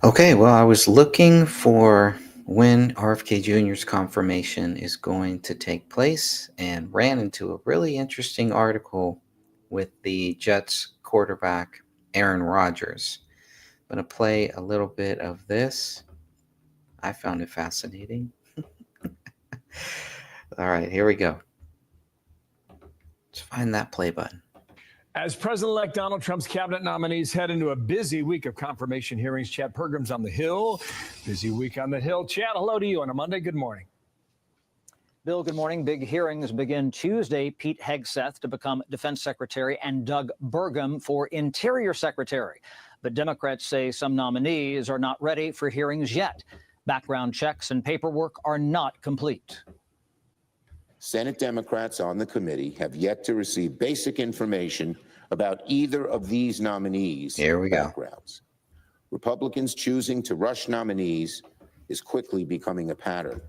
Okay, well, I was looking for when RFK Jr.'s confirmation is going to take place and ran into a really interesting article with the Jets quarterback, Aaron Rodgers. I'm going to play a little bit of this. I found it fascinating. All right, here we go. Let's find that play button. As President-elect Donald Trump's cabinet nominees head into a busy week of confirmation hearings, Chad Pergram's on the Hill. Busy week on the Hill. Chad, hello to you on a Monday. Good morning. Bill, good morning. Big hearings begin Tuesday. Pete Hegseth to become Defense Secretary and Doug Burgum for Interior Secretary. But Democrats say some nominees are not ready for hearings yet. Background checks and paperwork are not complete. Senate Democrats on the committee have yet to receive basic information about either of these nominees' backgrounds. Republicans choosing to rush nominees is quickly becoming a pattern.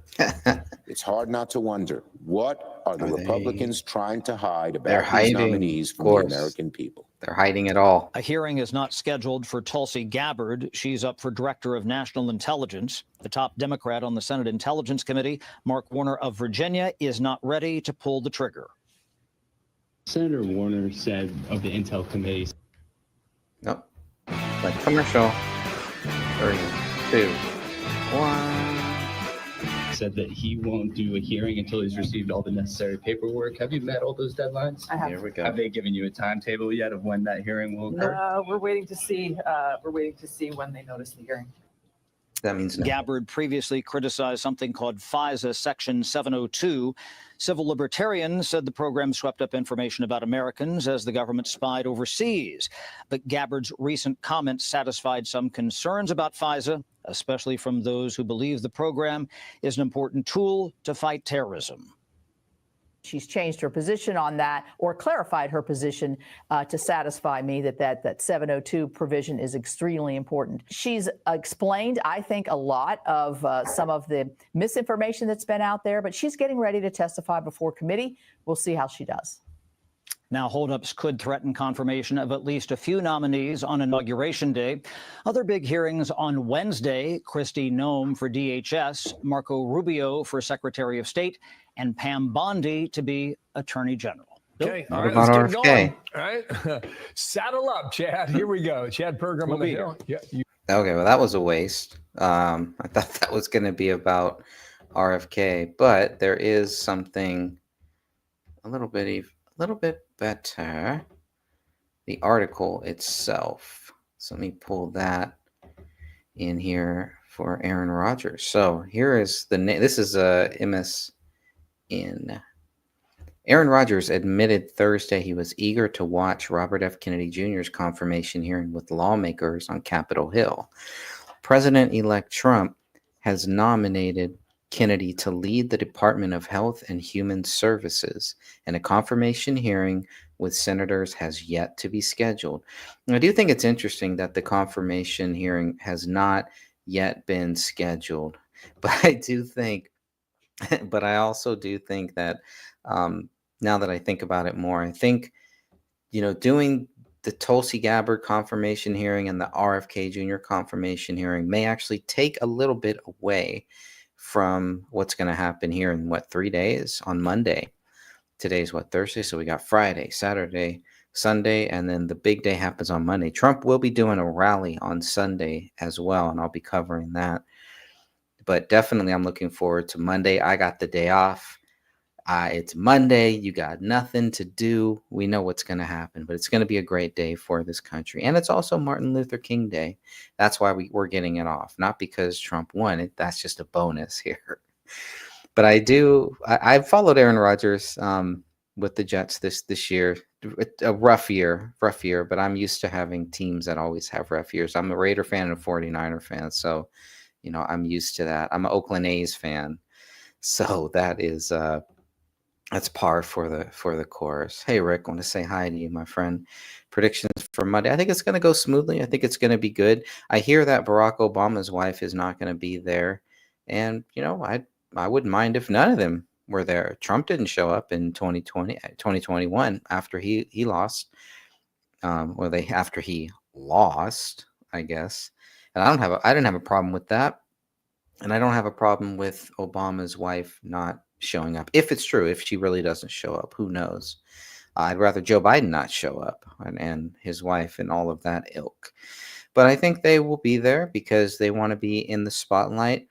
It's hard not to wonder, what are the Republicans trying to hide about these nominees from the American people? They're hiding it all. A hearing is not scheduled for Tulsi Gabbard. She's up for Director of National Intelligence. The top Democrat on the Senate Intelligence Committee, Mark Warner of Virginia, is not ready to pull the trigger. Senator Warner said of the Intel Committee. Nope. Like commercial. 3, 2, 1. Said that he won't do a hearing until he's received all the necessary paperwork. Have you met all those deadlines? I have. Here we go. Have they given you a timetable yet of when that hearing will occur? We're waiting to see. When they notice the hearing. That means no. Gabbard previously criticized something called FISA Section 702. Civil libertarians said the program swept up information about Americans as the government spied overseas. But Gabbard's recent comments satisfied some concerns about FISA, especially from those who believe the program is an important tool to fight terrorism. She's changed her position on that, or clarified her position to satisfy me that 702 provision is extremely important. She's explained, I think, a lot of some of the misinformation that's been out there, but she's getting ready to testify before committee. We'll see how she does. Now, holdups could threaten confirmation of at least a few nominees on Inauguration Day. Other big hearings on Wednesday: Kristi Noem for DHS, Marco Rubio for Secretary of State, and Pam Bondi to be Attorney General. Okay, all right, let's get going. All right, saddle up, Chad. Here we go. Chad Pergram on the Hill. Yeah. Okay, well, that was a waste. I thought that was going to be about RFK, but there is something a little bit better. The article itself. So let me pull that in here for Aaron Rodgers. So here is the name. This is MSN. Aaron Rodgers admitted Thursday he was eager to watch Robert F. Kennedy Jr.'s confirmation hearing with lawmakers on Capitol Hill. President-elect Trump has nominated Kennedy to lead the Department of Health and Human Services, and a confirmation hearing with senators has yet to be scheduled. And I do think it's interesting that the confirmation hearing has not yet been scheduled, but I also do think that now that I think about it more, I think, doing the Tulsi Gabbard confirmation hearing and the RFK Jr. confirmation hearing may actually take a little bit away from what's going to happen here in 3 days on Monday. Today's Thursday, so we got Friday, Saturday, Sunday, and then the big day happens on Monday. Trump will be doing a rally on Sunday as well, and I'll be covering that. But definitely I'm looking forward to Monday. I got the day off. It's Monday. You got nothing to do. We know what's going to happen, but it's going to be a great day for this country. And it's also Martin Luther King Day. That's why we're getting it off, not because Trump won it. That's just a bonus here. But I've followed Aaron Rodgers with the Jets this year. A rough year, but I'm used to having teams that always have rough years. I'm a Raider fan and a 49er fan, so I'm used to that. I'm an Oakland A's fan, so that is that's par for the course. Hey, Rick, I want to say hi to you, my friend. Predictions for Monday. I think it's going to go smoothly. I think it's going to be good. I hear that Barack Obama's wife is not going to be there. And, I wouldn't mind if none of them were there. Trump didn't show up in 2021 after he lost. After he lost, I guess. And I didn't have a problem with that. And I don't have a problem with Obama's wife not showing up. If it's true, if she really doesn't show up, who knows? I'd rather Joe Biden not show up and his wife and all of that ilk. But I think they will be there because they want to be in the spotlight.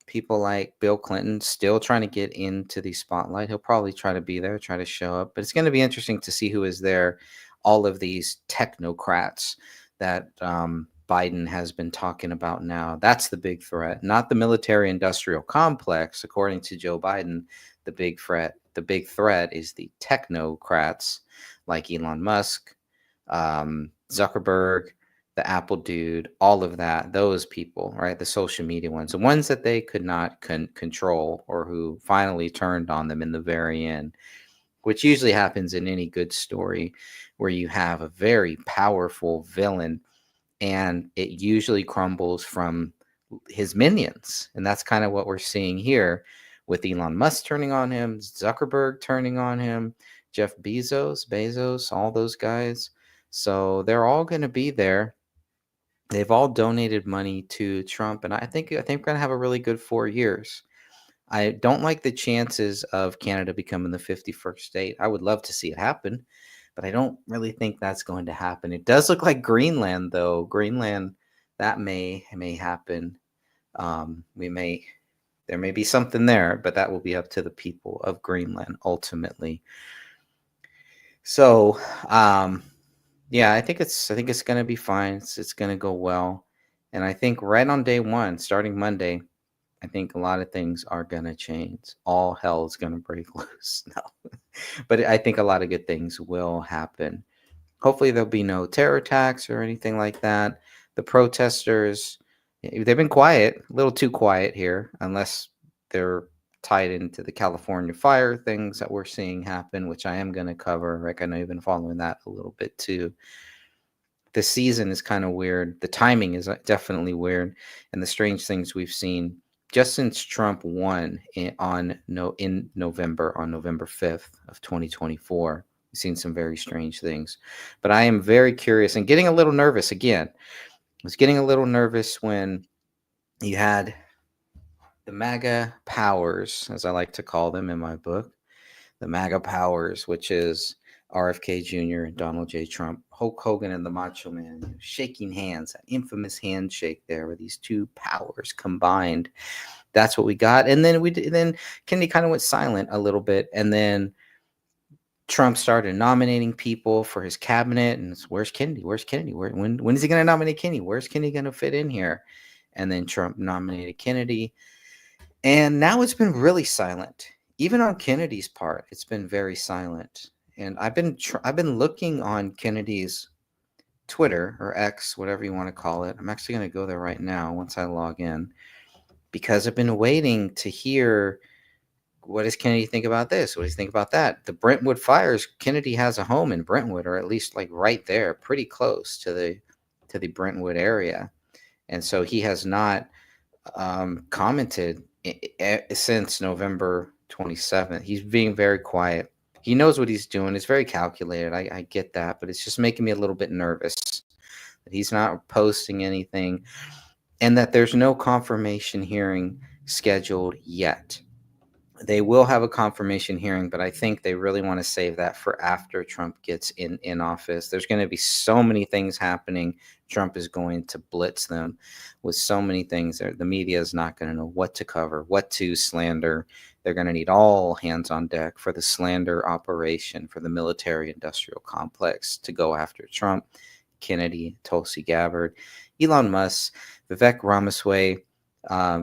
People like Bill Clinton still trying to get into the spotlight. He'll probably try to be there, try to show up. But it's going to be interesting to see who is there. All of these technocrats that Biden has been talking about now. That's the big threat, not the military industrial complex. According to Joe Biden, the big threat is the technocrats like Elon Musk, Zuckerberg, the Apple dude, all of that, those people, right? The social media ones, the ones that they could not control or who finally turned on them in the very end, which usually happens in any good story where you have a very powerful villain and it usually crumbles from his minions. And that's kind of what we're seeing here with Elon Musk turning on him, Zuckerberg turning on him, Jeff Bezos, all those guys. So they're all going to be there. They've all donated money to Trump, and I think we're going to have a really good 4 years. I don't like the chances of Canada becoming the 51st state. I would love to see it happen, but I don't really think that's going to happen. It does look like Greenland, though. Greenland, that may happen. There may be something there, but that will be up to the people of Greenland ultimately. So, yeah, I think it's going to be fine. It's going to go well. And I think right on day one, starting Monday, I think a lot of things are going to change. All hell is going to break loose. No, but I think a lot of good things will happen. Hopefully there'll be no terror attacks or anything like that. The protesters, they've been quiet, a little too quiet here, unless they're tied into the California fire things that we're seeing happen, which I am going to cover. Rick, I know you've been following that a little bit too. The season is kind of weird. The timing is definitely weird. And the strange things we've seen just since Trump won in November, on November 5th of 2024, we've seen some very strange things. But I am very curious and getting a little nervous again. I was getting a little nervous when you had the MAGA powers, as I like to call them in my book, the MAGA powers, which is RFK Jr. and Donald J. Trump, Hulk Hogan and the Macho Man, shaking hands, that infamous handshake there with these two powers combined. That's what we got. And then Kennedy kind of went silent a little bit. And then Trump started nominating people for his cabinet. And where's Kennedy? Where's Kennedy? When is he going to nominate Kennedy? Where's Kennedy going to fit in here? And then Trump nominated Kennedy. And now it's been really silent. Even on Kennedy's part, it's been very silent. And I've been looking on Kennedy's Twitter or X, whatever you want to call it. I'm actually going to go there right now once I log in, because I've been waiting to hear, what does Kennedy think about this? What does he think about that? The Brentwood fires, Kennedy has a home in Brentwood, or at least like right there, pretty close to the Brentwood area. And so he has not commented since November 27th. He's being very quiet. He knows what he's doing. It's very calculated. I get that, but it's just making me a little bit nervous that he's not posting anything and that there's no confirmation hearing scheduled yet. They will have a confirmation hearing, but I think they really want to save that for after Trump gets in office. There's going to be so many things happening. Trump is going to blitz them with so many things. The media is not going to know what to cover, what to slander. They're going to need all hands on deck for the slander operation for the military-industrial complex to go after Trump, Kennedy, Tulsi Gabbard, Elon Musk, Vivek Ramaswamy,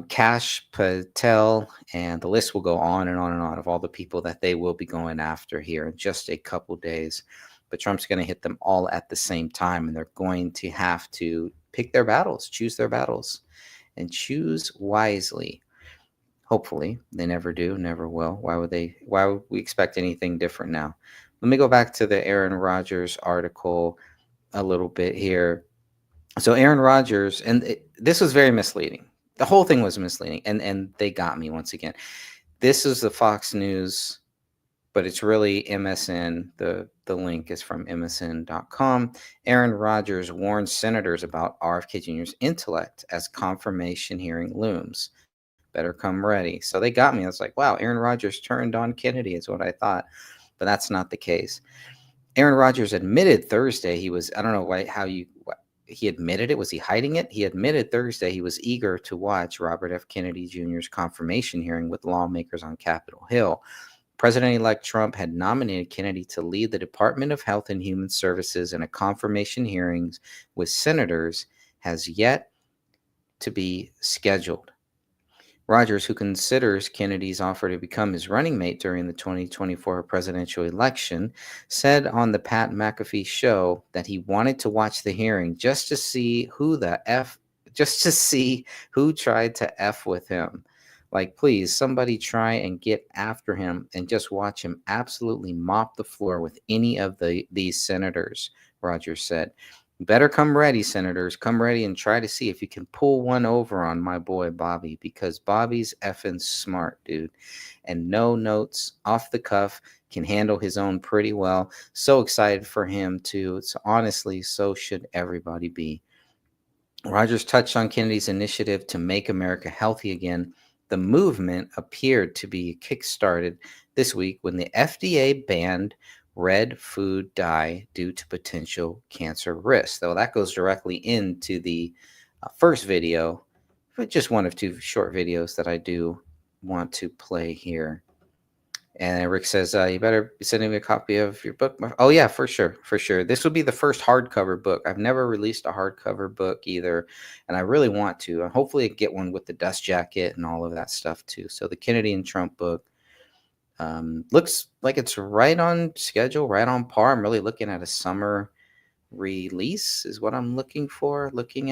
Kash Patel, and the list will go on and on and on of all the people that they will be going after here in just a couple days. But Trump's going to hit them all at the same time, and they're going to have to pick their battles, choose their battles, and choose wisely. Hopefully, they never do, never will. Why would we expect anything different now? Let me go back to the Aaron Rodgers article a little bit here. So Aaron Rodgers, and this was very misleading. The whole thing was misleading, and they got me once again. This is the Fox News but it's really MSN. The link is from MSN.com. Aaron Rodgers warns senators about RFK Jr.'s intellect as confirmation hearing looms. Better come ready. So they got me. I was like, wow, Aaron Rodgers turned on Kennedy is what I thought, but that's not the case. Aaron Rodgers admitted Thursday he was, I don't know he admitted it. Was he hiding it? He admitted Thursday he was eager to watch Robert F. Kennedy Jr.'s confirmation hearing with lawmakers on Capitol Hill. President-elect Trump had nominated Kennedy to lead the Department of Health and Human Services in a confirmation hearings with senators has yet to be scheduled. Rodgers, who considers Kennedy's offer to become his running mate during the 2024 presidential election, said on the Pat McAfee show that he wanted to watch the hearing just to see who tried to F with him. Like, please, somebody try and get after him and just watch him absolutely mop the floor with any of these senators, Rodgers said. Better come ready, senators. Come ready and try to see if you can pull one over on my boy Bobby, because Bobby's effing smart, dude. And no notes, off the cuff, can handle his own pretty well. So excited for him, too. So honestly, so should everybody be. Rodgers touched on Kennedy's initiative to make America healthy again. The movement appeared to be kickstarted this week when the FDA banned red food dye due to potential cancer risks. Though that goes directly into the first video, but just one of two short videos that I do want to play here. And Rick says, you better be sending me a copy of your book. Oh, yeah, for sure. For sure. This will be the first hardcover book. I've never released a hardcover book either, and I really want to. Hopefully get one with the dust jacket and all of that stuff, too. So the Kennedy and Trump book looks like it's right on schedule, right on par. I'm really looking at a summer release is what I'm looking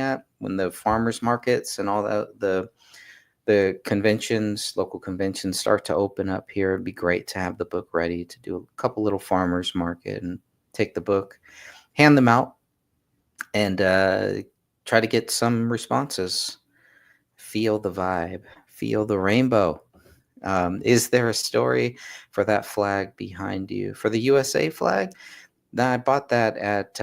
at when the farmers markets and all the conventions, local conventions start to open up here. It'd be great to have the book ready to do a couple little farmers market and take the book, hand them out, and try to get some responses. Feel the vibe, feel the rainbow. Is there a story for that flag behind you? For the USA flag? I bought that at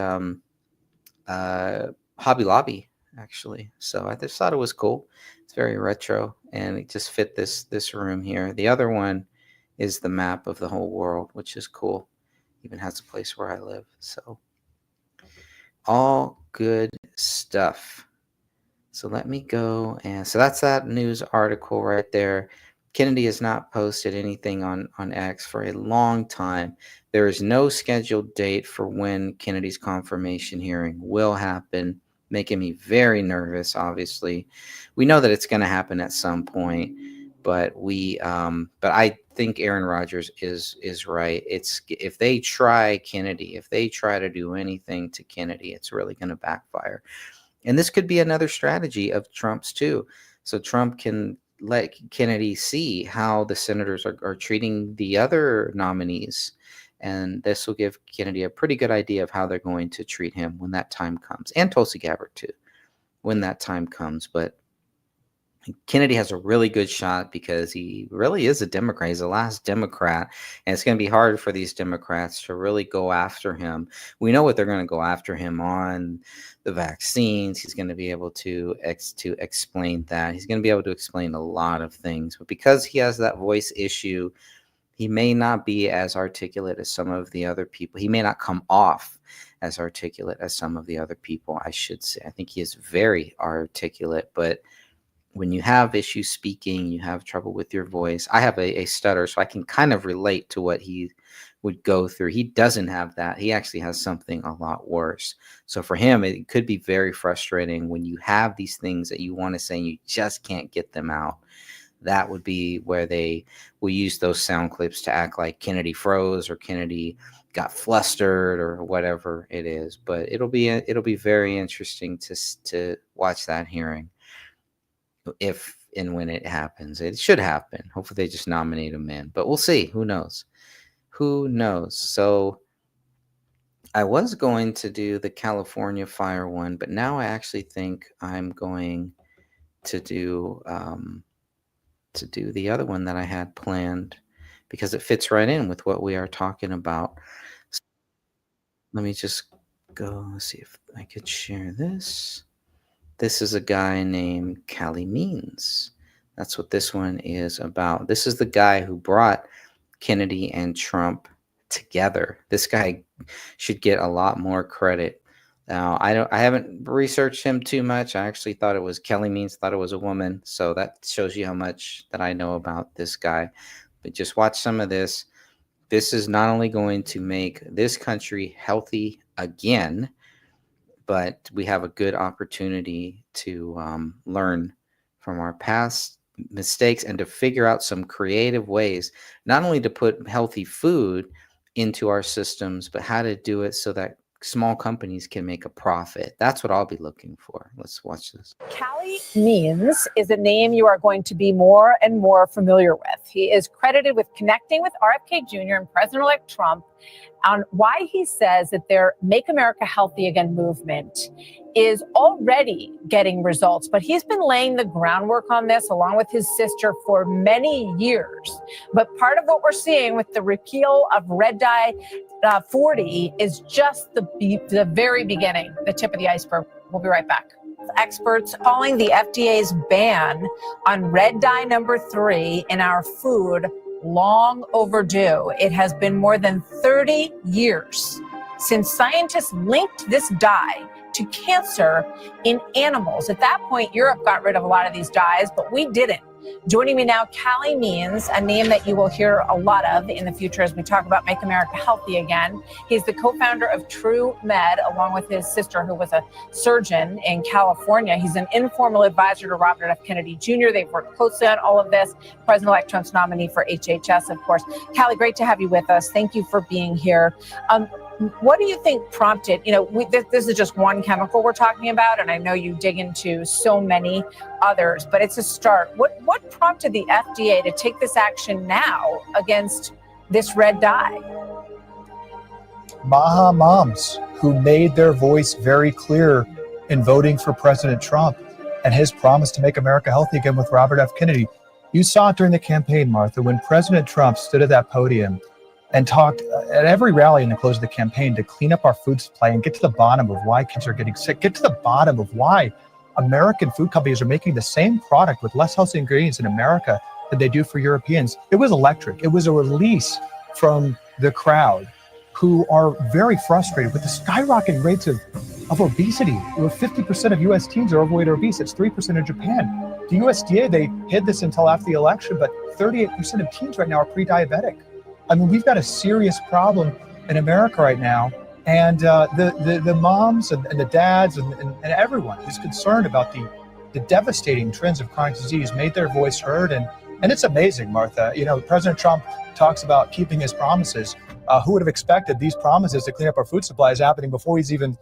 Hobby Lobby, actually. So I just thought it was cool. It's very retro, and it just fit this room here. The other one is the map of the whole world, which is cool. Even has a place where I live. So all good stuff. So let me go, and so that's that news article right there. Kennedy has not posted anything on X for a long time. There is no scheduled date for when Kennedy's confirmation hearing will happen, making me very nervous, obviously. We know that it's going to happen at some point, but I think Aaron Rodgers is right. It's if they try Kennedy, if they try to do anything to Kennedy, it's really going to backfire. And this could be another strategy of Trump's too. So Trump can let Kennedy see how the senators are treating the other nominees. And this will give Kennedy a pretty good idea of how they're going to treat him when that time comes. And Tulsi Gabbard too, when that time comes. But Kennedy has a really good shot because he really is a Democrat. He's the last Democrat, and it's going to be hard for these Democrats to really go after him. We know what they're going to go after him on: the vaccines. He's going to be able to explain that. He's going to be able to explain a lot of things, but because he has that voice issue, he may not be as articulate as some of the other people. He may not come off as articulate as some of the other people, I should say. I think he is very articulate, but when you have issues speaking, you have trouble with your voice. I have a stutter, so I can kind of relate to what he would go through. He doesn't have that. He actually has something a lot worse. So for him, it could be very frustrating when you have these things that you want to say and you just can't get them out. That would be where they will use those sound clips to act like Kennedy froze or Kennedy got flustered or whatever it is. But it'll be very interesting to watch that hearing. If and when it happens. It should happen. Hopefully they just nominate him in, but we'll see. Who knows? So I was going to do the California fire one, but now I actually think I'm going to do the other one that I had planned, because it fits right in with what we are talking about. Let me just go see if I could share this. This is a guy named Callie Means. That's what this one is about. This is the guy who brought Kennedy and Trump together. This guy should get a lot more credit. Now, I haven't researched him too much. I actually thought it was Kelly Means, thought it was a woman. So that shows you how much that I know about this guy. But just watch some of this. This is not only going to make this country healthy again, but we have a good opportunity to learn from our past mistakes and to figure out some creative ways, not only to put healthy food into our systems, but how to do it so that small companies can make a profit. That's what I'll be looking for. Let's watch this. Callie Means is a name you are going to be more and more familiar with. He is credited with connecting with RFK Jr. and President-elect Trump on why he says that their Make America Healthy Again movement is already getting results. But he's been laying the groundwork on this along with his sister for many years. But part of what we're seeing with the repeal of red dye 40 is just the very beginning, the tip of the iceberg. We'll be right back. Experts calling the FDA's ban on red dye number 3 in our food long overdue. It has been more than 30 years since scientists linked this dye to cancer in animals. At that point, Europe got rid of a lot of these dyes, but we didn't. Joining me now, Callie Means, a name that you will hear a lot of in the future as we talk about Make America Healthy Again. He's the co-founder of True Med, along with his sister, who was a surgeon in California. He's an informal advisor to Robert F. Kennedy Jr. They've worked closely on all of this. President-elect Trump's nominee for HHS, of course. Callie, great to have you with us. Thank you for being here. What do you think prompted, this is just one chemical we're talking about, and I know you dig into so many others, but it's a start. What prompted the FDA to take this action now against this red dye? MAHA moms who made their voice very clear in voting for President Trump and his promise to make America healthy again with Robert F. Kennedy. You saw it during the campaign, Martha, when President Trump stood at that podium and talked at every rally in the close of the campaign to clean up our food supply and get to the bottom of why kids are getting sick, get to the bottom of why American food companies are making the same product with less healthy ingredients in America than they do for Europeans. It was electric. It was a release from the crowd who are very frustrated with the skyrocketing rates of obesity. 50% of U.S. teens are overweight or obese. It's 3% in Japan. The USDA, they hid this until after the election, but 38% of teens right now are pre-diabetic. I mean, we've got a serious problem in America right now, and the moms and the dads and everyone who's concerned about the devastating trends of chronic disease made their voice heard, and it's amazing, Martha. President Trump talks about keeping his promises. Who would have expected these promises to clean up our food supplies happening before he's even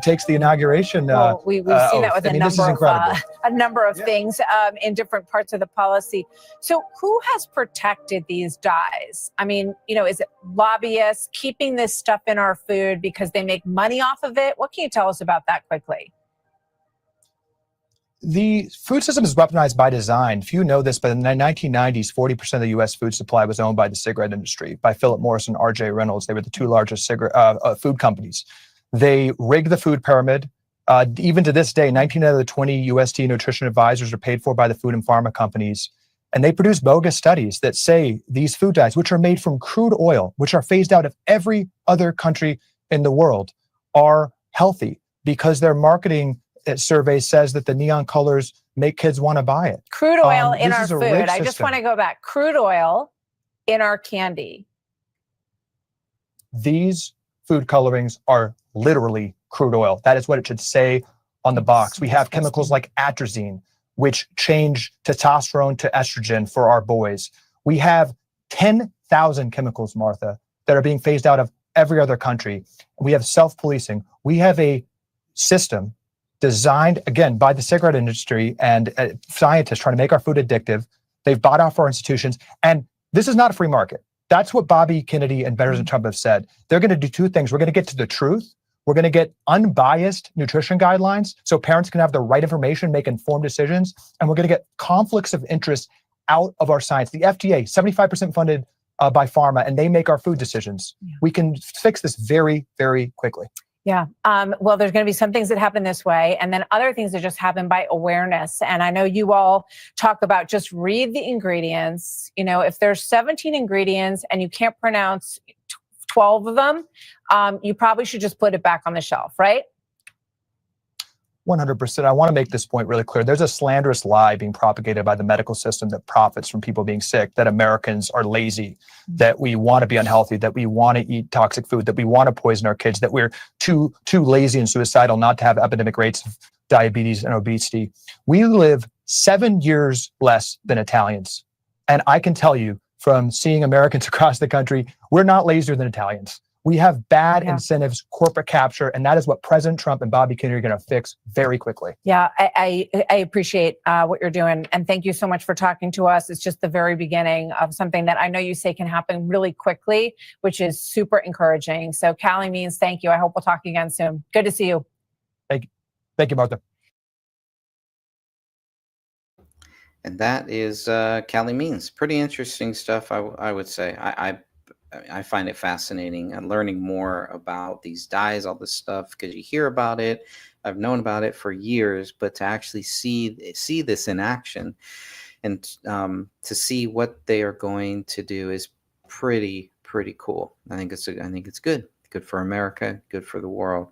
takes the inauguration? Well, we've seen that with a number of things in different parts of the policy. So who has protected these dyes? I mean, is it lobbyists keeping this stuff in our food because they make money off of it? What can you tell us about that quickly? The food system is weaponized by design. Few know this, but in the 1990s, 40% of the U.S. food supply was owned by the cigarette industry, by Philip Morris and R.J. Reynolds. They were the two largest food companies. They rigged the food pyramid. Even to this day, 19 out of the 20 USDA nutrition advisors are paid for by the food and pharma companies. And they produce bogus studies that say these food dyes, which are made from crude oil, which are phased out of every other country in the world, are healthy because their marketing survey says that the neon colors make kids want to buy it. Crude oil in our food. I just want to go back. Crude oil in our candy. These food colorings are literally crude oil. That is what it should say on the box. We have chemicals like atrazine, which change testosterone to estrogen for our boys. We have 10,000 chemicals, Martha, that are being phased out of every other country. We have self-policing. We have a system designed, again, by the cigarette industry and scientists trying to make our food addictive. They've bought off our institutions. And this is not a free market. That's what Bobby Kennedy and President Trump have said. They're going to do two things. We're going to get to the truth. We're going to get unbiased nutrition guidelines so parents can have the right information, make informed decisions. And we're going to get conflicts of interest out of our science. The FDA, 75% funded by pharma, and they make our food decisions. Yeah. We can fix this very, very quickly. Yeah. Well, there's going to be some things that happen this way, and then other things that just happen by awareness. And I know you all talk about just read the ingredients. You know, if there's 17 ingredients and you can't pronounce 12 of them, you probably should just put it back on the shelf, right? 100%. I want to make this point really clear. There's a slanderous lie being propagated by the medical system that profits from people being sick, that Americans are lazy, that we want to be unhealthy, that we want to eat toxic food, that we want to poison our kids, that we're too lazy and suicidal not to have epidemic rates of diabetes and obesity. We live 7 years less than Italians. And I can tell you from seeing Americans across the country, we're not lazier than Italians. We have bad incentives, corporate capture, and that is what President Trump and Bobby Kennedy are going to fix very quickly. Yeah, I appreciate what you're doing. And thank you so much for talking to us. It's just the very beginning of something that I know you say can happen really quickly, which is super encouraging. So Callie Means, thank you. I hope we'll talk again soon. Good to see you. Thank you, Martha. And that is Callie Means. Pretty interesting stuff, I would say. I find it fascinating and learning more about these dyes, all this stuff, because you hear about it. I've known about it for years, but to actually see this in action and to see what they are going to do is pretty cool. I think it's good for America, good for the world.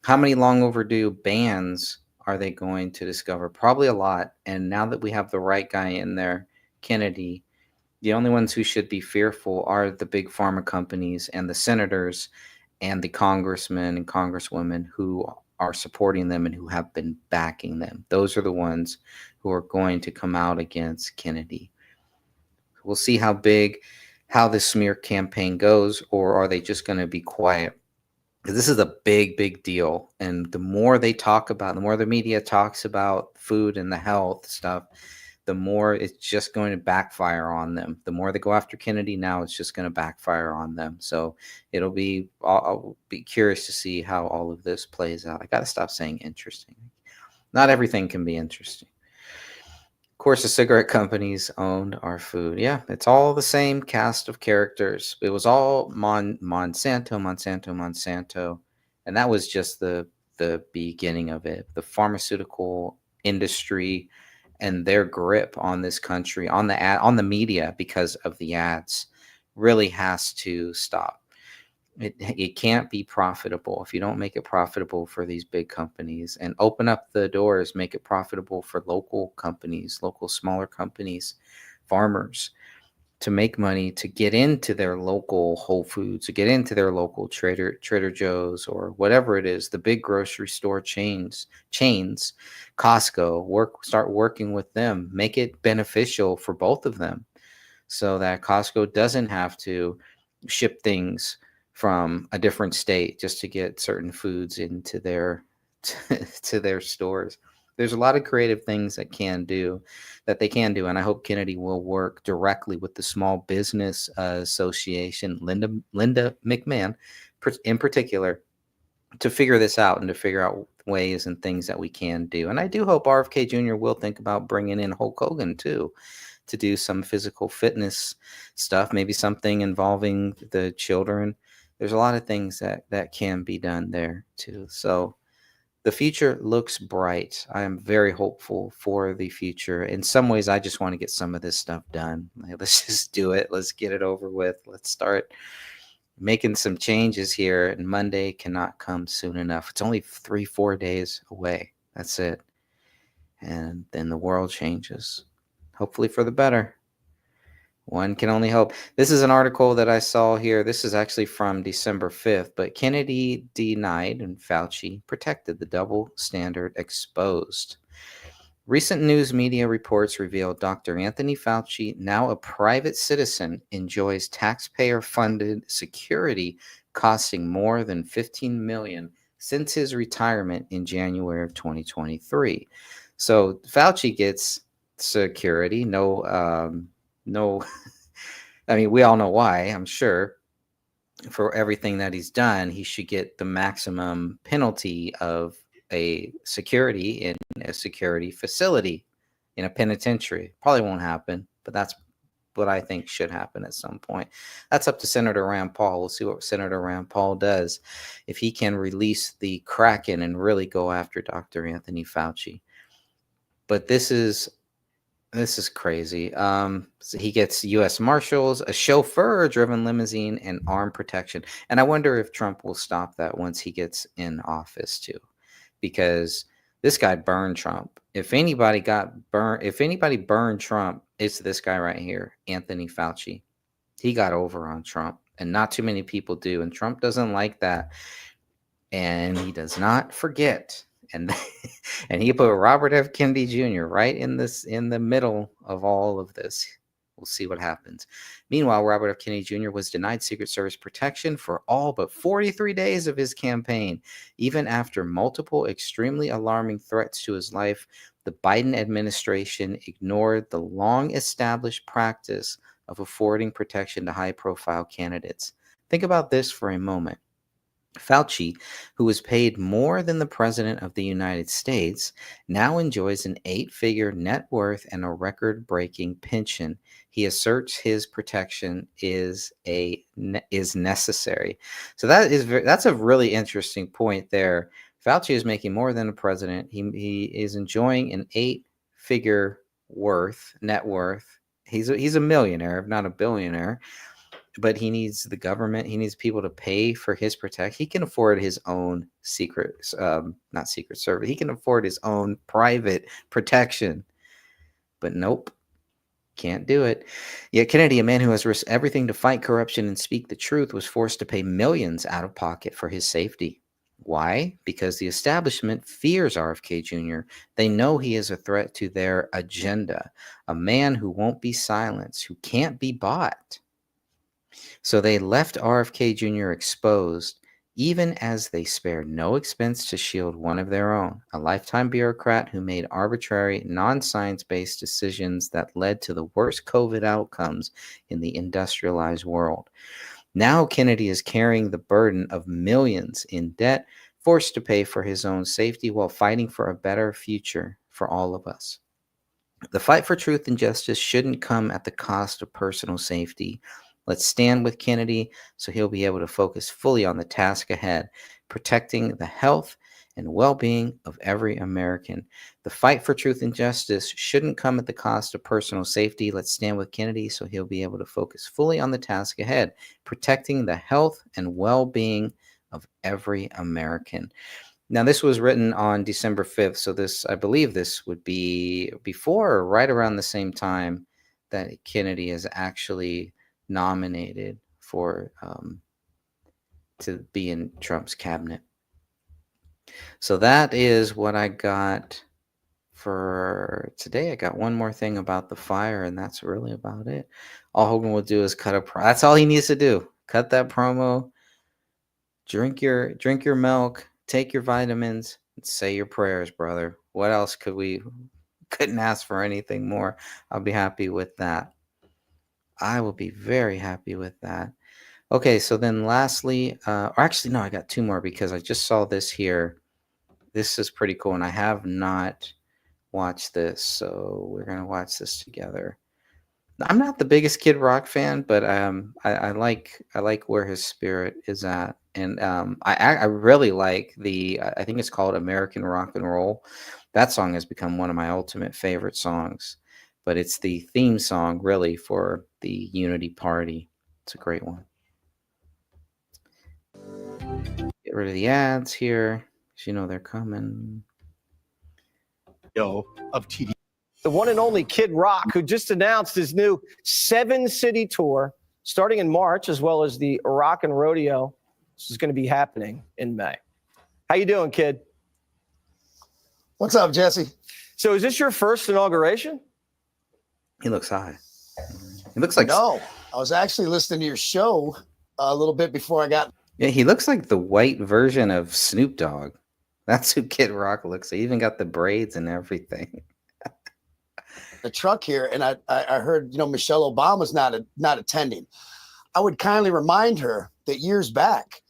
How many long overdue bans are they going to discover? Probably a lot. And now that we have the right guy in there, Kennedy, the only ones who should be fearful are the big pharma companies and the senators and the congressmen and congresswomen who are supporting them and who have been backing them. Those are the ones who are going to come out against Kennedy. We'll see how this smear campaign goes, or are they just going to be quiet? This is a big deal. And the more they talk about, the more the media talks about food and the health stuff, the more it's just going to backfire on them. The more they go after Kennedy now, it's just going to backfire on them. So I'll be curious to see how all of this plays out. I got to stop saying interesting. Not everything can be interesting. Of course, the cigarette companies owned our food. Yeah, it's all the same cast of characters. It was all Monsanto. And that was just the beginning of it. The pharmaceutical industry and their grip on this country, on the media, because of the ads, really has to stop. It can't be profitable if you don't make it profitable for these big companies and open up the doors, make it profitable for local companies, local smaller companies, farmers, to make money, to get into their local Whole Foods, to get into their local Trader Joe's or whatever it is, the big grocery store chains, Costco, start working with them, make it beneficial for both of them so that Costco doesn't have to ship things from a different state just to get certain foods into their to their stores. There's a lot of creative things that they can do. And I hope Kennedy will work directly with the Small Business Association, Linda McMahon in particular, to figure this out and to figure out ways and things that we can do. And I do hope RFK Jr. will think about bringing in Hulk Hogan too, to do some physical fitness stuff, maybe something involving the children. There's a lot of things that can be done there too. So the future looks bright. I am very hopeful for the future. In some ways, I just want to get some of this stuff done. Let's just do it. Let's get it over with. Let's start making some changes here. And Monday cannot come soon enough. It's only 3-4 days away. That's it. And then the world changes, hopefully for the better. One can only hope. This is an article that I saw here. This is actually from December 5th, but Kennedy denied and Fauci protected. The double standard exposed. Recent news media reports reveal Dr. Anthony Fauci, now a private citizen, enjoys taxpayer-funded security costing more than $15 million since his retirement in January of 2023. So Fauci gets security, no, I mean, we all know why, I'm sure. For everything that he's done, he should get the maximum penalty of a security in a security facility in a penitentiary. Probably won't happen, but that's what I think should happen at some point. That's up to Senator Rand Paul. We'll see what Senator Rand Paul does if he can release the Kraken and really go after Dr. Anthony Fauci. But this is crazy. So he gets U.S. Marshals, a chauffeur-driven limousine, and armed protection. And I wonder if Trump will stop that once he gets in office too, because this guy burned Trump. If anybody burned Trump, it's this guy right here, Anthony Fauci. He got over on Trump, and not too many people do. And Trump doesn't like that, and he does not forget. And he put Robert F. Kennedy Jr. right in the middle of all of this. We'll see what happens. Meanwhile, Robert F. Kennedy Jr. was denied Secret Service protection for all but 43 days of his campaign. Even after multiple extremely alarming threats to his life, the Biden administration ignored the long-established practice of affording protection to high-profile candidates. Think about this for a moment. Fauci, who was paid more than the President of the United States, now enjoys an 8-figure net worth and a record-breaking pension. He asserts his protection is necessary. So that's a really interesting point there. Fauci is making more than the president. He is enjoying an 8-figure net worth. He's a millionaire, not a billionaire. But he needs the government. He needs people to pay for his protection. He can afford his own not Secret Service. He can afford his own private protection. But nope, can't do it. Yet Kennedy, a man who has risked everything to fight corruption and speak the truth, was forced to pay millions out of pocket for his safety. Why? Because the establishment fears RFK Jr. They know he is a threat to their agenda, a man who won't be silenced, who can't be bought. So they left RFK Jr. exposed, even as they spared no expense to shield one of their own, a lifetime bureaucrat who made arbitrary, non-science-based decisions that led to the worst COVID outcomes in the industrialized world. Now Kennedy is carrying the burden of millions in debt, forced to pay for his own safety while fighting for a better future for all of us. The fight for truth and justice shouldn't come at the cost of personal safety. Let's stand with Kennedy so he'll be able to focus fully on the task ahead, protecting the health and well-being of every American. The fight for truth and justice shouldn't come at the cost of personal safety. Let's stand with Kennedy so he'll be able to focus fully on the task ahead, protecting the health and well-being of every American. Now, this was written on December 5th, so I believe this would be before or right around the same time that Kennedy is actually nominated for to be in Trump's cabinet. So that is what I got for today. I got one more thing about the fire, and that's really about it. All Hogan will do is cut a promo. That's all he needs to do. Cut that promo. Drink your milk. Take your vitamins. And say your prayers, brother. What else couldn't ask for anything more. I'll be happy with that. I will be very happy with that. Okay, so then lastly, or actually, no, I got two more because I just saw this here. This is pretty cool, and I have not watched this, so we're going to watch this together. I'm not the biggest Kid Rock fan, but I like where his spirit is at, and I really like I think it's called American Rock and Roll. That song has become one of my ultimate favorite songs. But it's the theme song, really, for the Unity Party. It's a great one. Get rid of the ads here, because you know they're coming. Of TD. The one and only Kid Rock, who just announced his new 7-city tour, starting in March, as well as the Rock and Rodeo. This is going to be happening in May. How you doing, Kid? What's up, Jesse? So is this your first inauguration? He looks high. He looks like... No, I was actually listening to your show a little bit before I got... Yeah, he looks like the white version of Snoop Dogg. That's who Kid Rock looks like. He even got the braids and everything. The truck here, and I heard, Michelle Obama's not attending. I would kindly remind her that years back,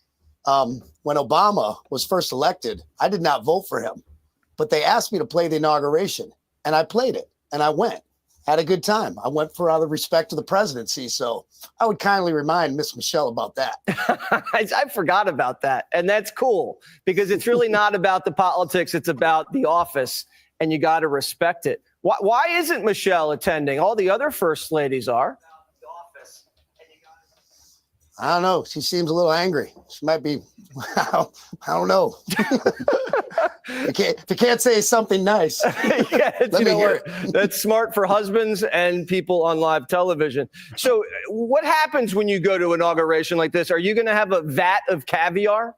when Obama was first elected, I did not vote for him. But they asked me to play the inauguration, and I played it, and I went. had a good time. I went for out of respect to the presidency. So I would kindly remind Miss Michelle about that. I forgot about that. And that's cool because it's really not about the politics. It's about the office, and you got to respect it. Why isn't Michelle attending? All the other first ladies are. I don't know. She seems a little angry. She might be, I don't know. If you can't say something nice, let me hear it. That's smart for husbands and people on live television. So what happens when you go to an inauguration like this? Are you going to have a vat of caviar?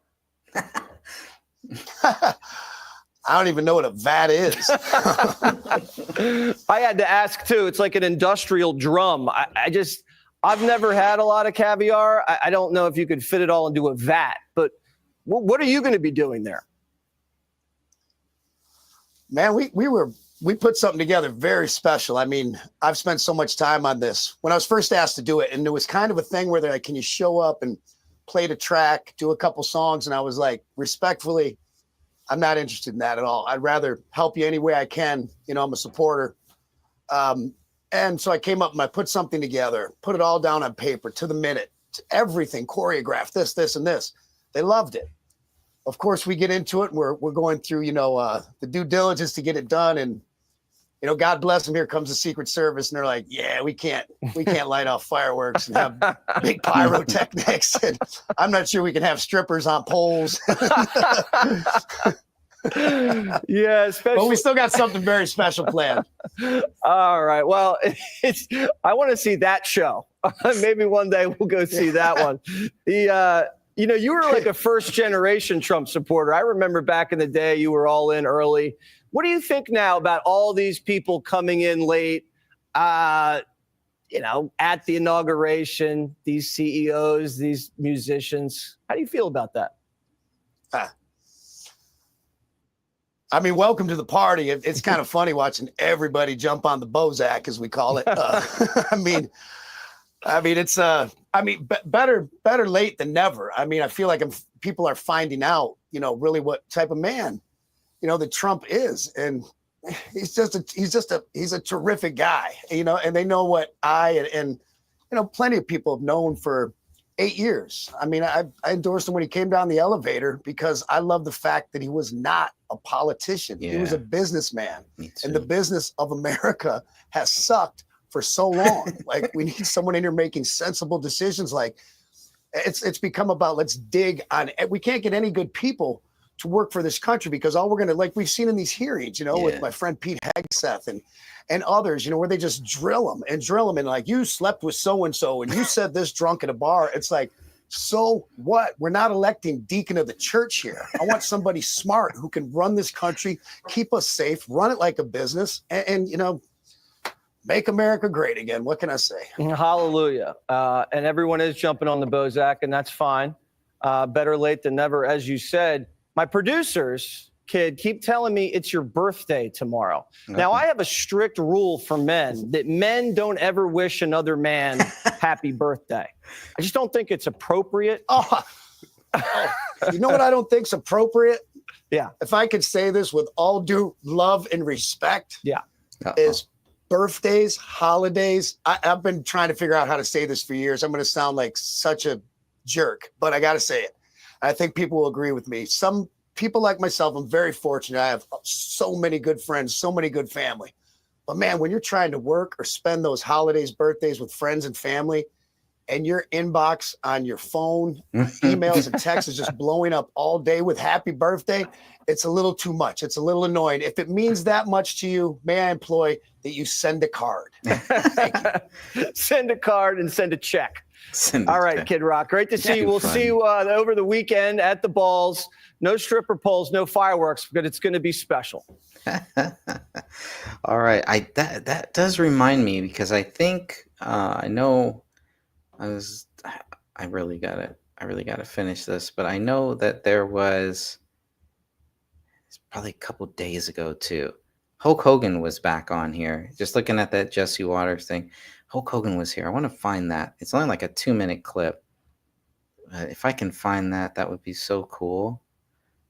I don't even know what a vat is. I had to ask, too. It's like an industrial drum. I've never had a lot of caviar. I don't know if you could fit it all into a vat, but what are you going to be doing there? Man, we put something together very special. I mean, I've spent so much time on this. When I was first asked to do it, and it was kind of a thing where they're like, can you show up and play the track, do a couple songs? And I was like, respectfully, I'm not interested in that at all. I'd rather help you any way I can. You know, I'm a supporter. And so I came up and I put something together, put it all down on paper to the minute, to everything, choreographed, this, and this. They loved it. Of course, we get into it and we're going through, the due diligence to get it done. And, God bless them. Here comes the Secret Service. And they're like, yeah, we can't light off fireworks and have big pyrotechnics. And I'm not sure we can have strippers on poles. Yeah, especially. But we still got something very special planned. All right. Well, I want to see that show. Maybe one day we'll go see that one. You were like a first generation Trump supporter. I remember back in the day, you were all in early. What do you think now about all these people coming in late, at the inauguration, these CEOs, these musicians? How do you feel about that? I mean, welcome to the party. It's kind of funny watching everybody jump on the Bozak, as we call it. Better late than never. I mean, I feel like people are finding out, really what type of man, that Trump is. And he's a terrific guy, and they know what and plenty of people have known for 8 years. I mean, I endorsed him when he came down the elevator because I love the fact that he was not a politician. Yeah. He was a businessman. And the business of America has sucked for so long. Like, we need someone in here making sensible decisions. Like, it's become about, let's dig on. We can't get any good people to work for this country because all we're going to, like we've seen in these hearings, with my friend Pete Hegseth and others, where they just drill them and like, you slept with so-and-so and you said this drunk at a bar. It's like, so what? We're not electing deacon of the church here. I want somebody smart who can run this country, keep us safe, run it like a business, and make America great again. What can I say? Hallelujah. And everyone is jumping on the Bozak, and that's fine. Better late than never, as you said. My producers, kid, keep telling me it's your birthday tomorrow. Okay. Now, I have a strict rule for men that men don't ever wish another man happy birthday. I just don't think it's appropriate. You know what I don't think's appropriate? Yeah. If I could say this with all due love and respect, is birthdays, holidays. I've been trying to figure out how to say this for years. I'm going to sound like such a jerk, but I got to say it. I think people will agree with me. Some people like myself, I'm very fortunate. I have so many good friends, so many good family. But man, when you're trying to work or spend those holidays, birthdays with friends and family, and your inbox on your phone, emails and texts is just blowing up all day with happy birthday, it's a little too much. It's a little annoying. If it means that much to you, may I employ that you send a card? Thank you. Send a card and send a check. All right, Kid Rock. Great to see you. We'll see you over the weekend at the balls. No stripper poles, no fireworks, but it's going to be special. All right. That does remind me, because I think I know I really gotta finish this, but I know that it's probably a couple days ago too. Hulk Hogan was back on here. Just looking at that Jesse Waters thing. Hulk Hogan was here. I want to find that. It's only like a 2-minute clip. If I can find that, that would be so cool.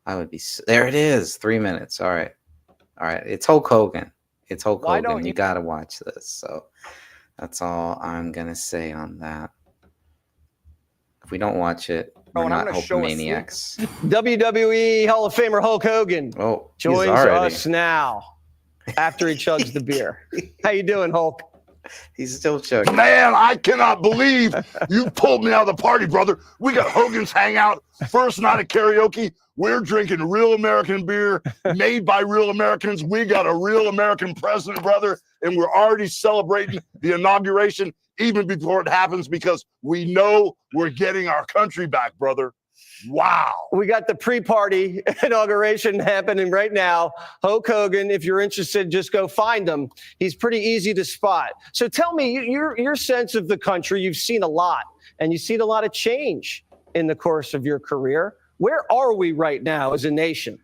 There it is. 3 minutes. All right. It's Hulk Hogan. It's Hulk Why Hogan. don't You you- got to watch this. So that's all I'm going to say on that. If we don't watch it, we're and I'm not gonna show us Hulkamaniacs. WWE Hall of Famer Hulk Hogan Oh, he's joins already. us now after he chugs the beer. How you doing, Hulk? He's still chugging. Man, I cannot believe you pulled me out of the party, brother. We got Hogan's Hangout, first night of karaoke. We're drinking real American beer made by real Americans. We got a real American president, brother, and we're already celebrating the inauguration even before it happens because we know we're getting our country back, brother. Wow. We got the pre-party inauguration happening right now. Hulk Hogan, if you're interested, just go find him. He's pretty easy to spot. So tell me, your sense of the country, you've seen a lot, and you've seen a lot of change in the course of your career. Where are we right now as a nation?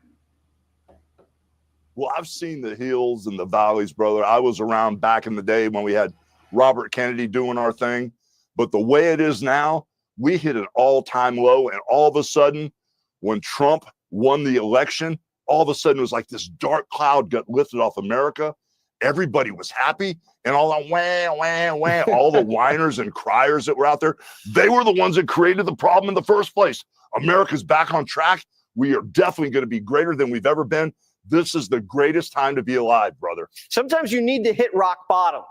Well, I've seen the hills and the valleys, brother. I was around back in the day when we had Robert Kennedy doing our thing. But the way it is now, we hit an all-time low. And all of a sudden, when Trump won the election, all of a sudden it was like this dark cloud got lifted off America. Everybody was happy. And all the wah, wah, wah, all the whiners and criers that were out there, they were the ones that created the problem in the first place. America's back on track. We are definitely going to be greater than we've ever been. This is the greatest time to be alive, brother. Sometimes you need to hit rock bottom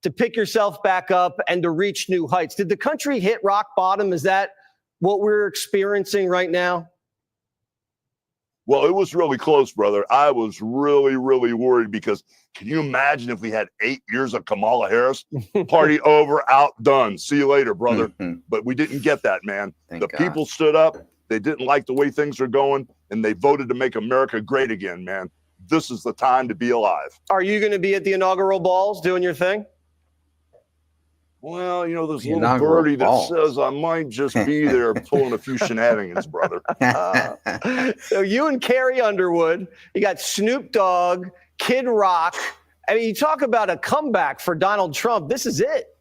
to pick yourself back up and to reach new heights. Did the country hit rock bottom? Is that what we're experiencing right now? Well, it was really close, brother. I was really, really worried because can you imagine if we had 8 years of Kamala Harris? Party over, outdone. See you later, brother. But we didn't get that, man. The people stood up. They didn't like the way things are going, and they voted to make America great again, man. This is the time to be alive. Are you going to be at the inaugural balls doing your thing? Well, you know, there's a little birdie that says I might just be there pulling a few shenanigans, brother. So you and Carrie Underwood, you got Snoop Dogg, Kid Rock. I mean, you talk about a comeback for Donald Trump. This is it.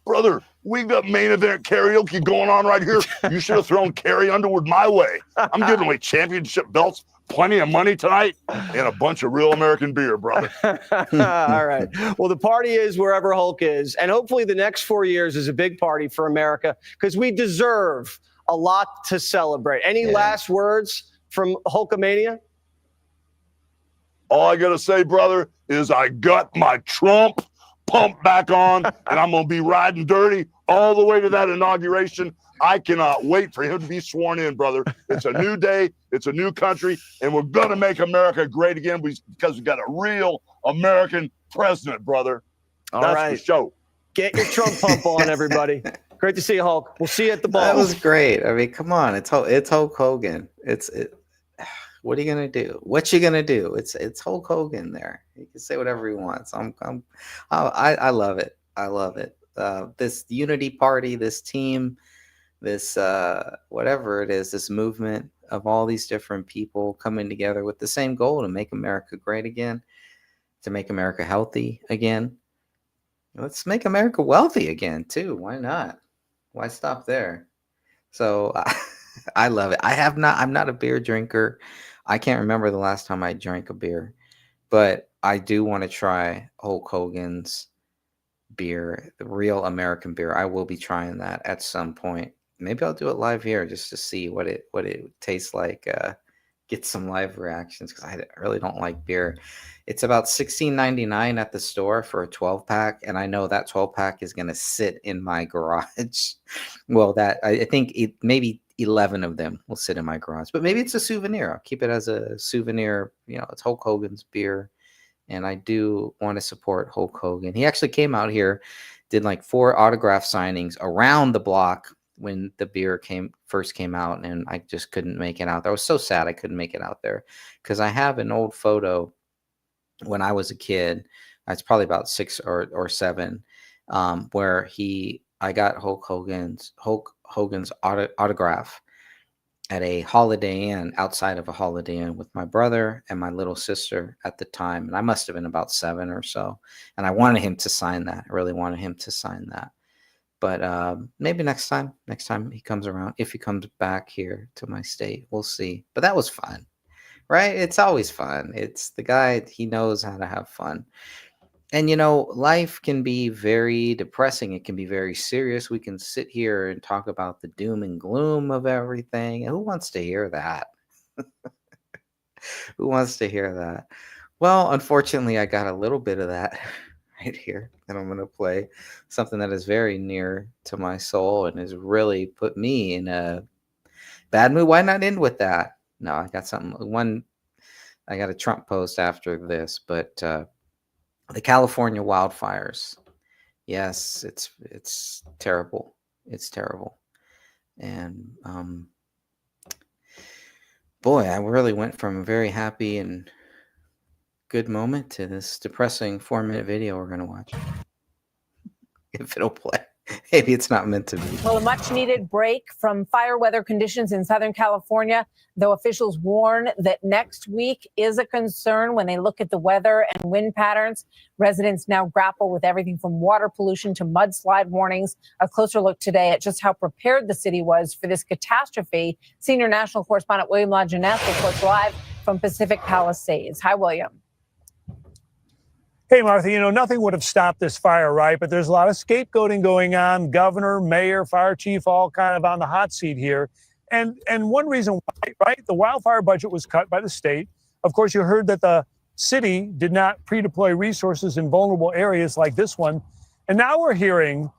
Brother, we've got main event karaoke going on right here. You should have thrown Carrie Underwood my way. I'm giving away championship belts, plenty of money tonight, and a bunch of real American beer, brother. All right. Well, the party is wherever Hulk is. And hopefully the next 4 years is a big party for America because we deserve a lot to celebrate. Any last words from Hulkamania? All I got to say, brother, is I got my Trump pump back on, and I'm going to be riding dirty all the way to that inauguration. I cannot wait for him to be sworn in, brother. It's a new day. It's a new country, and we're going to make America great again because we got a real American president, brother. That's the show. Get your Trump pump on, everybody. Great to see you, Hulk. We'll see you at the ball. That was great. I mean, come on. It's Hulk Hogan. What are you gonna do? What you gonna do? It's Hulk Hogan there. He can say whatever he wants. I love it. I love it. This unity party, this team, this whatever it is, this movement of all these different people coming together with the same goal to make America great again, to make America healthy again. Let's make America wealthy again too. Why not? Why stop there? So I love it. I'm not a beer drinker. I can't remember the last time I drank a beer, but I do want to try Hulk Hogan's beer, the real American beer. I will be trying that at some point. Maybe I'll do it live here just to see what it tastes like. Get some live reactions because I really don't like beer. It's about $16.99 at the store for a 12-pack, and I know that 12-pack is going to sit in my garage. Well, I think maybe 11 of them will sit in my garage, but maybe it's a souvenir. I'll keep it as a souvenir. You know, it's Hulk Hogan's beer, and I do want to support Hulk Hogan. He actually came out here, did like 4 autograph signings around the block when the beer first came out, and I just couldn't make it out there. I was so sad I couldn't make it out there because I have an old photo when I was a kid. It's probably about 6 or 7, where I got Hulk Hogan's autograph at a Holiday Inn, outside of a Holiday Inn, with my brother and my little sister at the time, and I must have been about 7 or so. And I wanted him to sign that. I really wanted him to sign that. But maybe next time he comes around, if he comes back here to my state, we'll see. But that was fun. right? It's always fun. It's the guy, he knows how to have fun. And life can be very depressing. It can be very serious. We can sit here and talk about the doom and gloom of everything. Who wants to hear that? Who wants to hear that? Well, unfortunately, I got a little bit of that right here, and I'm going to play something that is very near to my soul and has really put me in a bad mood. Why not end with that? No, I got something. I got a Trump post after this, but the California wildfires. Yes, it's terrible. It's terrible. And boy, I really went from a very happy and good moment to this depressing 4-minute video we're going to watch. If it'll play. Maybe it's not meant to be. Well, a much needed break from fire weather conditions in Southern California, though officials warn that next week is a concern when they look at the weather and wind patterns. Residents now grapple with everything from water pollution to mudslide warnings. A closer look today at just how prepared the city was for this catastrophe. Senior national correspondent William LaJeunesse reports live from Pacific Palisades. Hi, William. Hey, Martha, nothing would have stopped this fire, right? But there's a lot of scapegoating going on. Governor, mayor, fire chief, all kind of on the hot seat here. And one reason why, right? The wildfire budget was cut by the state. Of course, you heard that the city did not pre-deploy resources in vulnerable areas like this one. And now we're hearing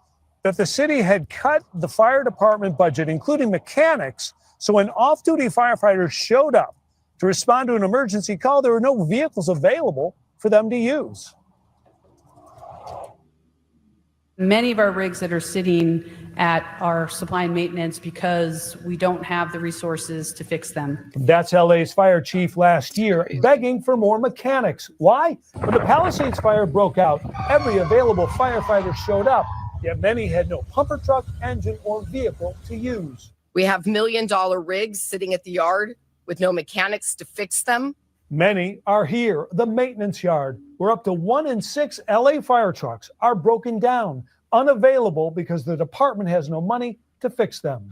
that the city had cut the fire department budget, including mechanics. So when off-duty firefighters showed up to respond to an emergency call, there were no vehicles available for them to use. Many of our rigs that are sitting at our supply and maintenance because we don't have the resources to fix them. That's LA's fire chief last year begging for more mechanics. Why? When the Palisades fire broke out, every available firefighter showed up, yet many had no pumper truck, engine, or vehicle to use. We have $1 million rigs sitting at the yard with no mechanics to fix them. Many are here, the maintenance yard, where up to 1 in 6 LA fire trucks are broken down, unavailable because the department has no money to fix them.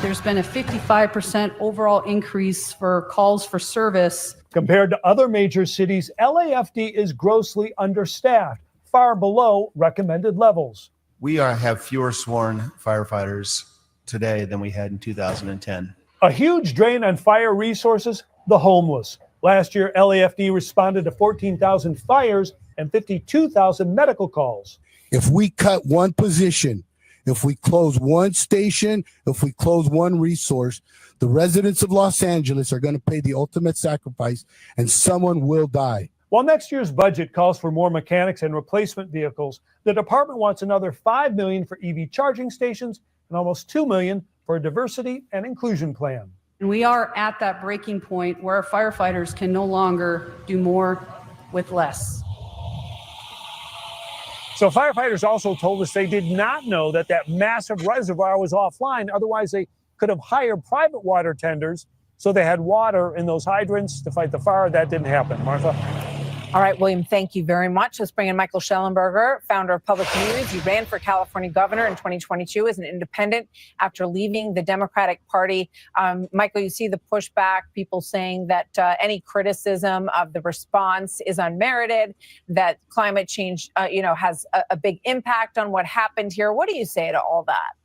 There's been a 55% overall increase for calls for service. Compared to other major cities, LAFD is grossly understaffed, far below recommended levels. We have fewer sworn firefighters today than we had in 2010. A huge drain on fire resources, the homeless. Last year, LAFD responded to 14,000 fires and 52,000 medical calls. If we cut one position, if we close one station, if we close one resource, the residents of Los Angeles are going to pay the ultimate sacrifice and someone will die. While next year's budget calls for more mechanics and replacement vehicles, the department wants another $5 million for EV charging stations and almost $2 million for a diversity and inclusion plan. And we are at that breaking point where our firefighters can no longer do more with less. So firefighters also told us they did not know that massive reservoir was offline. Otherwise, they could have hired private water tenders so they had water in those hydrants to fight the fire. That didn't happen. Martha? All right, William, thank you very much. Let's bring in Michael Schellenberger, founder of Public News. He ran for California governor in 2022 as an independent after leaving the Democratic Party. Michael, you see the pushback, people saying that any criticism of the response is unmerited, that climate change, has a big impact on what happened here. What do you say to all that?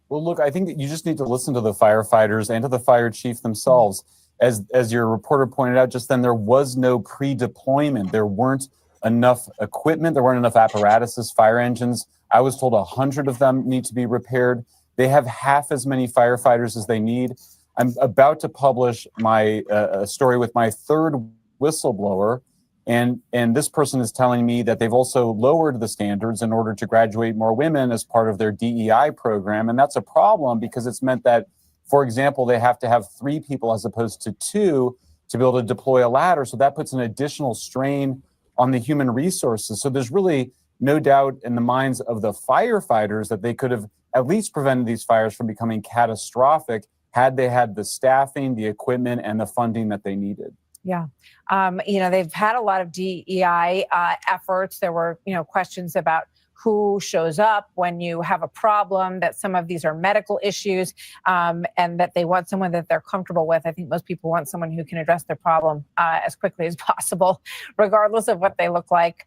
Well, look, I think that you just need to listen to the firefighters and to the fire chief themselves. As your reporter pointed out just then, there was no pre-deployment. There weren't enough equipment. There weren't enough apparatuses, fire engines. I was told 100 of them need to be repaired. They have half as many firefighters as they need. I'm about to publish my story with my third whistleblower. And this person is telling me that they've also lowered the standards in order to graduate more women as part of their DEI program. And that's a problem because it's meant that, for example, they have to have 3 people as opposed to 2 to be able to deploy a ladder. So that puts an additional strain on the human resources. So there's really no doubt in the minds of the firefighters that they could have at least prevented these fires from becoming catastrophic had they had the staffing, the equipment, and the funding that they needed. Yeah. They've had a lot of DEI efforts. There were, questions about who shows up when you have a problem, that some of these are medical issues, and that they want someone that they're comfortable with. I think most people want someone who can address their problem as quickly as possible, regardless of what they look like.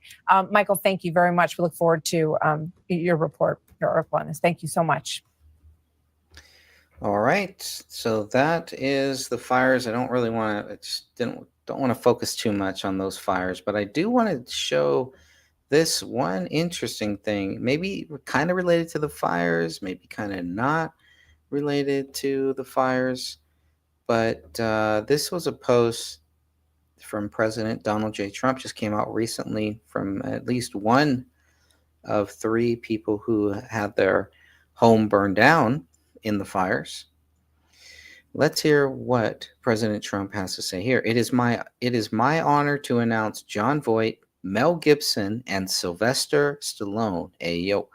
Michael, thank you very much. We look forward to your report, your article on this. Thank you so much. All right, so that is the fires. I don't really want to, don't want to focus too much on those fires, but I do want to show this one interesting thing, maybe kind of related to the fires, maybe kind of not related to the fires, but this was a post from President Donald J. Trump, just came out recently, from at least one of 3 people who had their home burned down in the fires. Let's hear what President Trump has to say here. It is my honor to announce Jon Voight, Mel Gibson, and Sylvester Stallone, ayo,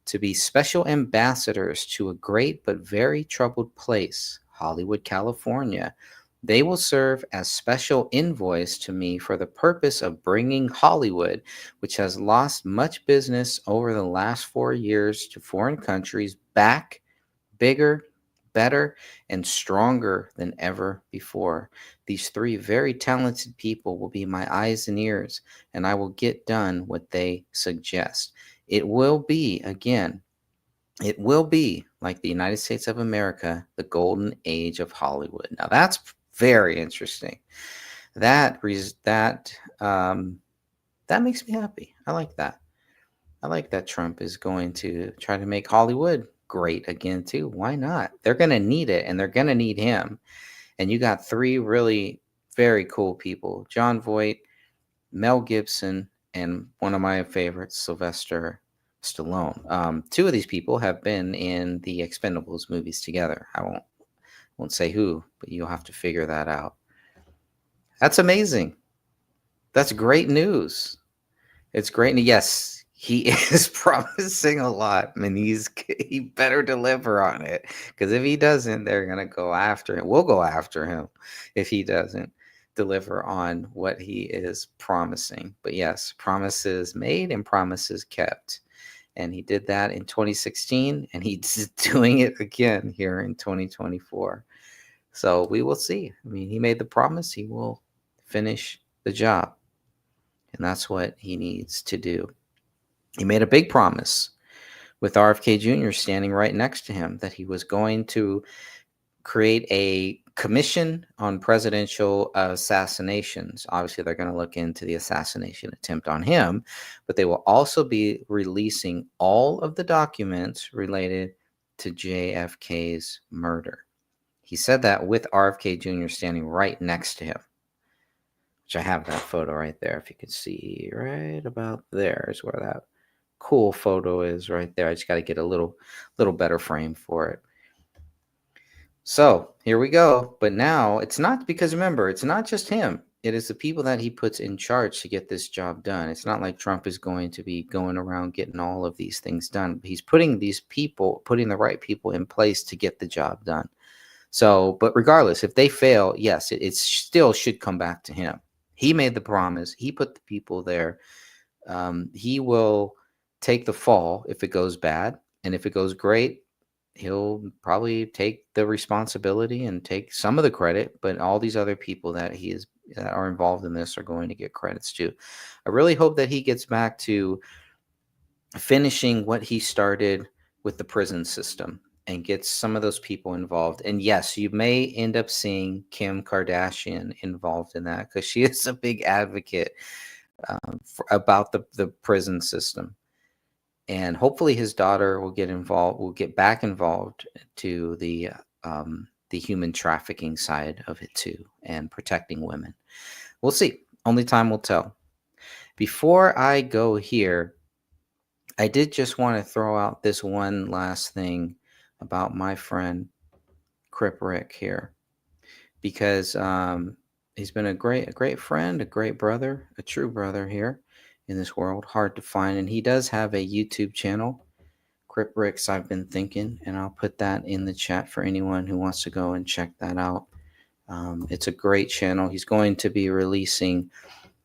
to be special ambassadors to a great but very troubled place, Hollywood, California. They will serve as special envoys to me for the purpose of bringing Hollywood, which has lost much business over the last 4 years, to foreign countries, back bigger, better, and stronger than ever before. These 3 very talented people will be my eyes and ears, and I will get done what they suggest. It will be, again, it will be like the United States of America, the golden age of Hollywood. Now that's very interesting. That makes me happy. I like that. I like that Trump is going to try to make Hollywood great again too. Why not? They're going to need it, and they're going to need him. And you got 3 really very cool people: Jon Voight, Mel Gibson, and one of my favorites, Sylvester Stallone. 2 of these people have been in the Expendables movies together. I won't say who, but you'll have to figure that out. That's amazing. That's great news. It's great. And yes, he is promising a lot. I mean, he better deliver on it, because if he doesn't, they're going to go after him. We'll go after him if he doesn't deliver on what he is promising. But yes, promises made and promises kept. And he did that in 2016, and he's doing it again here in 2024. So we will see. I mean, he made the promise, he will finish the job. And that's what he needs to do. He made a big promise with RFK Jr. standing right next to him, that he was going to create a commission on presidential assassinations. Obviously, they're going to look into the assassination attempt on him, but they will also be releasing all of the documents related to JFK's murder. He said that with RFK Jr. standing right next to him, which I have that photo right there. If you can see right about there is where that cool photo is right there. I just got to get a little better frame for it. So here we go. But now it's not, because remember, it's not just him. It is the people that he puts in charge to get this job done. It's not like Trump is going to be going around getting all of these things done. He's putting the right people in place to get the job done. So, but regardless, if they fail, yes, it still should come back to him. He made the promise. He put the people there. He will take the fall if it goes bad. And if it goes great, he'll probably take the responsibility and take some of the credit. But all these other people that are involved in this are going to get credits too. I really hope that he gets back to finishing what he started with the prison system and gets some of those people involved. And yes, you may end up seeing Kim Kardashian involved in that, because she is a big advocate about the prison system. And hopefully his daughter will get back involved to the human trafficking side of it too, and protecting women. We'll see. Only time will tell. Before I go here, I did just want to throw out this one last thing about my friend Crip Rick here, because he's been a great friend, a great brother, a true brother here in this world, hard to find. And he does have a YouTube channel, Crip Rick's I've Been Thinking, and I'll put that in the chat for anyone who wants to go and check that out. It's a great channel. He's going to be releasing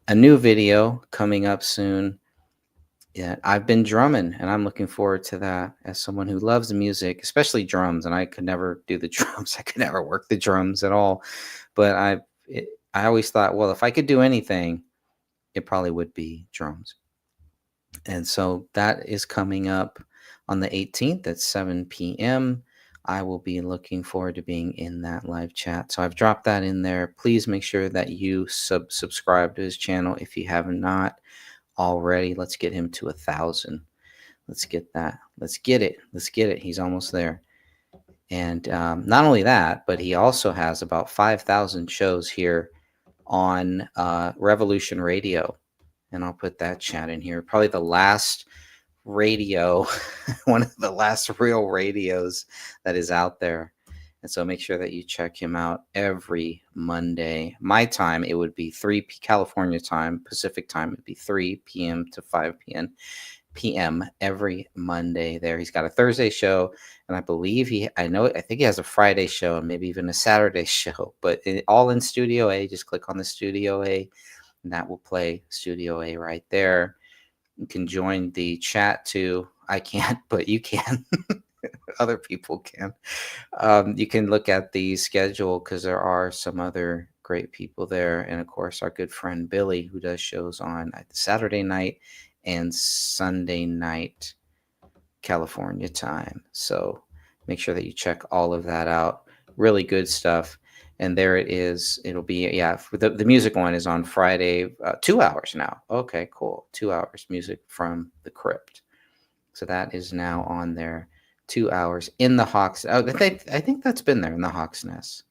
a new video coming up soon, Yeah, I've been drumming, and I'm looking forward to that as someone who loves music, especially drums. And I could never do the drums. I could never work the drums at all. But I always thought, well, if I could do anything, it probably would be drums. And so that is coming up on the 18th at 7 p.m. I will be looking forward to being in that live chat. So I've dropped that in there. Please make sure that you subscribe to his channel if you have not already. Let's get him to 1,000. Let's get that. Let's get it. Let's get it. He's almost there. And not only that, but he also has about 5,000 shows here on Revolution Radio. And I'll put that chat in here. Probably the last radio, one of the last real radios that is out there. And so make sure that you check him out every Monday. My time, it would be 3 California time, Pacific time, it would be 3 p.m. to 5 p.m. every Monday there. He's got a Thursday show, and I believe I think he has a Friday show and maybe even a Saturday show, but all in Studio A. Just click on the Studio A, and that will play Studio A right there. You can join the chat too. I can't, but you can. Other people can. You can look at the schedule because there are some other great people there. And of course, our good friend Billy, who does shows on Saturday night and Sunday night, California time. So make sure that you check all of that out. Really good stuff. And there it is. It'll be, the music one is on Friday, 2 hours now. Okay, cool. 2 hours music from the crypt. So that is now on there. 2 hours in the Hawk's. Oh, I think that's been there in the Hawk's Nest.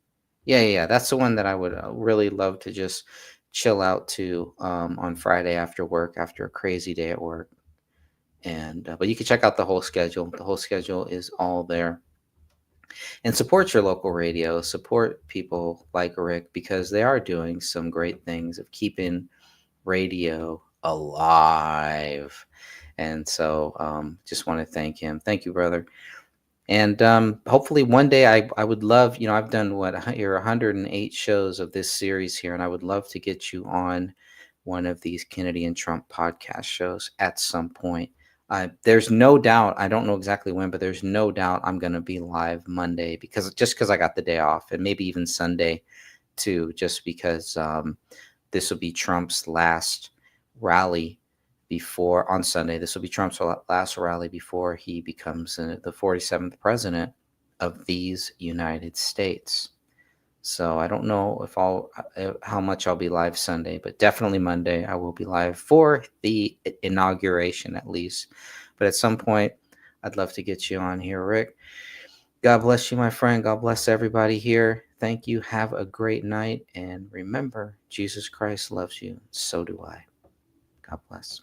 Yeah. That's the one that I would really love to just chill out to on Friday after work, after a crazy day at work. And but you can check out the whole schedule. The whole schedule is all there. And support your local radio. Support people like Rick because they are doing some great things of keeping radio alive. And so just want to thank him. Thank you, brother. And hopefully one day I would love, I've done 108 shows of this series here, and I would love to get you on one of these Kennedy and Trump podcast shows at some point. There's no doubt, I don't know exactly when, but there's no doubt I'm going to be live Monday because I got the day off, and maybe even Sunday too, just because this will be Trump's last rally on Sunday. This will be Trump's last rally before he becomes the 47th president of these United States. So I don't know how much I'll be live Sunday, but definitely Monday I will be live for the inauguration at least. But at some point, I'd love to get you on here, Rick. God bless you, my friend. God bless everybody here. Thank you. Have a great night. And remember, Jesus Christ loves you. So do I. God bless.